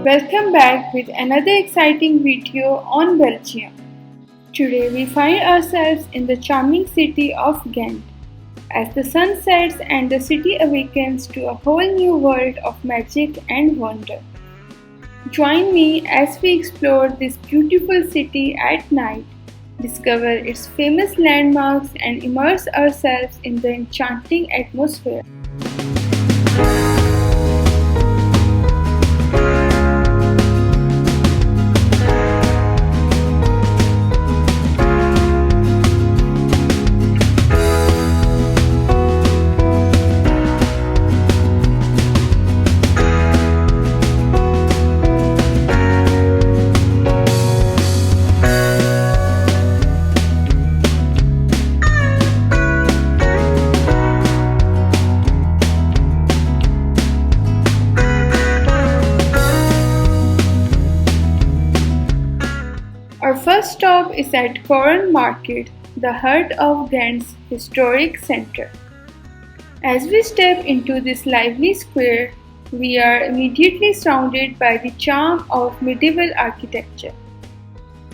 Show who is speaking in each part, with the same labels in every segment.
Speaker 1: Welcome back with another exciting video on Belgium. Today we find ourselves in the charming city of Ghent. As the sun sets and the city awakens to a whole new world of magic and wonder. Join me as we explore this beautiful city at night, discover its famous landmarks and immerse ourselves in the enchanting atmosphere. Our first stop is at Canal Market, the heart of Ghent's historic center. As we step into this lively square, we are immediately surrounded by the charm of medieval architecture.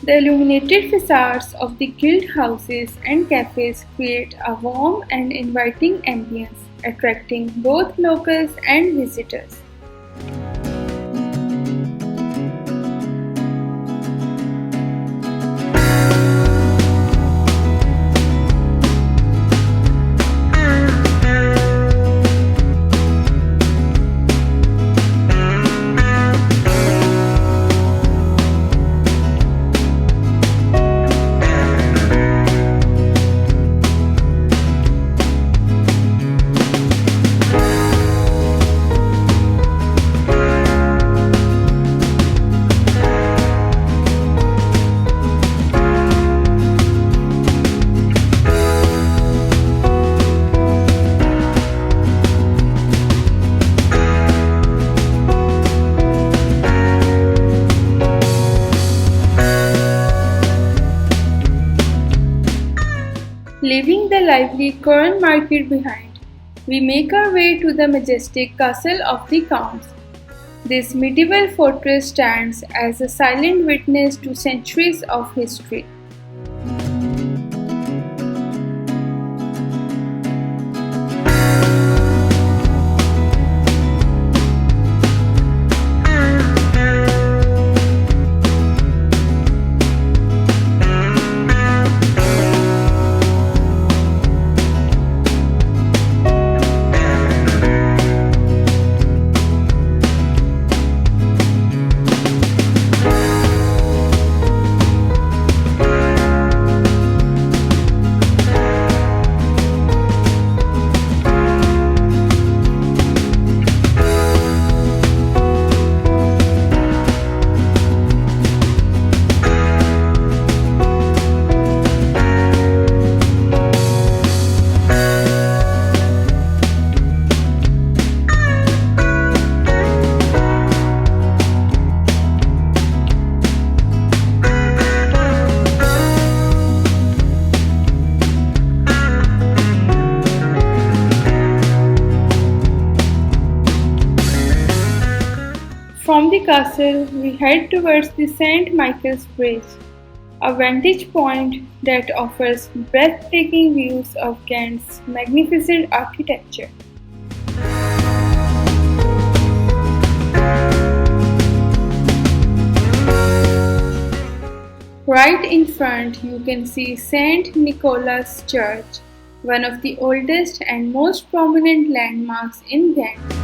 Speaker 1: The illuminated facades of the guild houses and cafes create a warm and inviting ambience, attracting both locals and visitors. Leaving the lively Canal Market behind, we make our way to the majestic Castle of the Counts. This medieval fortress stands as a silent witness to centuries of history. From the castle, we head towards the St. Michael's Bridge, a vantage point that offers breathtaking views of Ghent's magnificent architecture. Right in front, you can see St. Nicholas Church, one of the oldest and most prominent landmarks in Ghent.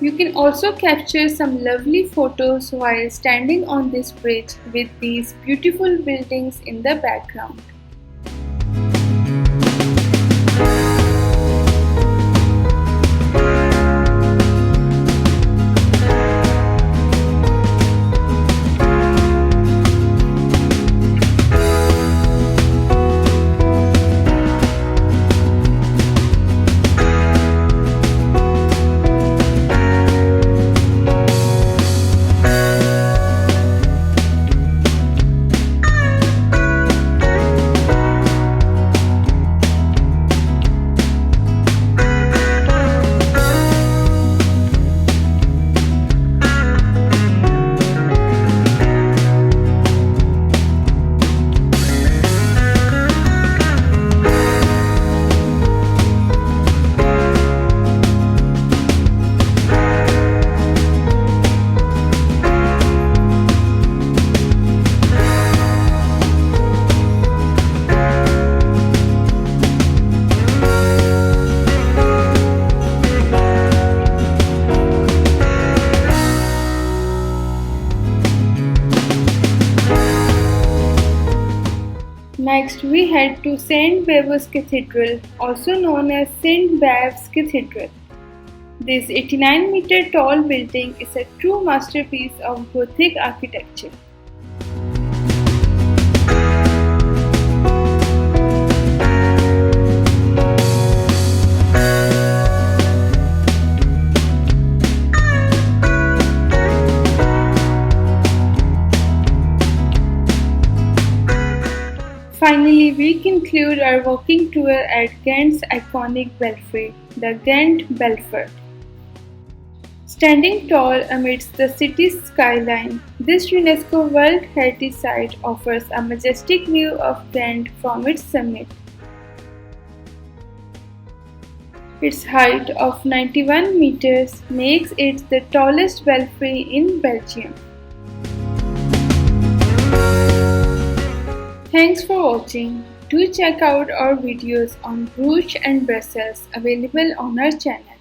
Speaker 1: You can also capture some lovely photos while standing on this bridge with these beautiful buildings in the background. Next, we head to St. Bav's Cathedral, also known as St. Bav's Cathedral. This 89-meter tall building is a true masterpiece of Gothic architecture. Finally, we conclude our walking tour at Ghent's iconic belfry, the Ghent Belfort. Standing tall amidst the city's skyline, this UNESCO World Heritage Site offers a majestic view of Ghent from its summit. Its height of 91 meters makes it the tallest belfry in Belgium. Thanks for watching. Do check out our videos on Bruges and Brussels available on our channel.